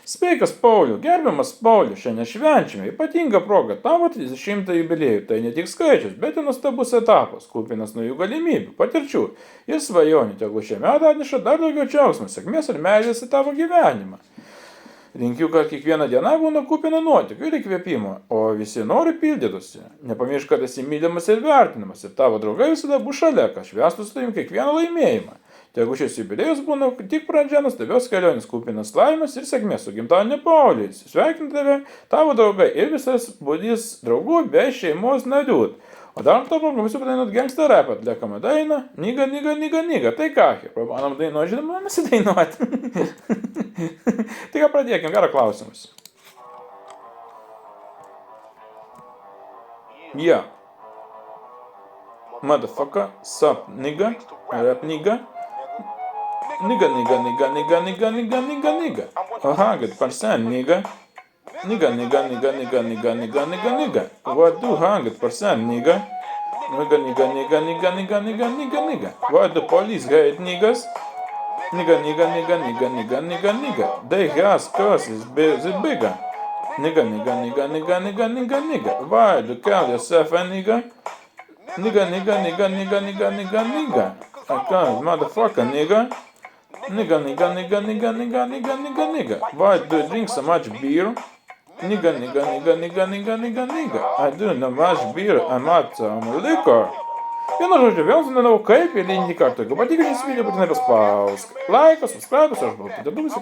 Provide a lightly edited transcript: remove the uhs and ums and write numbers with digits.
Sveikas, Pauliau, gerbiamas Pauliau, šiandien švenčiame ypatingą progą tavo 30 jubiliejų. Tai ne tik skaičius, bet ir nuostabus etapas, kupinas naujų galimybių, patirčių ir svajonių. Tegul šie metai atneša dar daugiau džiaugsmo, sėkmės ir meilės į tavo gyvenimą. Linkiu, kad kiekviena diena būna kupina nuotykių ir įkvėpimo, o visi nori pildytųsi. Nepamiršk, kad esi mylimas ir vertinamas, ir tavo draugai visada bus šalia, kad švęstų su tavim kiekvieną laimėjimą. Tegu šis jubiliejus būna tik pradžia nuostabios kelionės, kupinas laimės ir sėkmės su gimtadieniu Pauliui. Sveikinu tave, tavo draugai ir visas būrys draugų bei šeimos narių. O dar to program visų padainuot gangsta rapą, atliekama daina, niga, niga, niga, niga. Tai ką, pabanam dainuoti, žinoma, nesidainuoti. Tai ką pradėkim, gerą klausimus. Yeah. Motherfucker, sup, nigga, rap nigga. Nigga, nigga, nigga, nigga, nigga, nigga, nigga, nigga. 100%, nigga. Nigga, nigga, nigga, nigga, nigga, nigga, nigga, nigga. What do 100%, nigga? Nigga, nigga, nigga, nigga, nigga, nigga, nigga, nigga. Why the police hate niggas? Nigga, nigga, nigga, nigga, nigga, nigga, nigga. They has curses bigger. Nigga, nigga, nigga, nigga, nigga, nigga, nigga. Why do you call yourself a nigga? Nigga, nigga, nigga, nigga, nigga, nigga, nigga. I can't, motherfucker, nigga. Nigga, nigga, nigga, nigga, nigga, nigga, nigga, nigga. Why do you drink so much beer? Nigga, nigga, nigga, nigga, nigga, nigga, nigga. I do not much beer, I'm out liquor. Vienu žodžiu, vėl sumanau, kaip eilinį kartą. Jeigu patinka šis video, būtinai paspausk laiką, subscribe, aš buvau Peter Dūmis,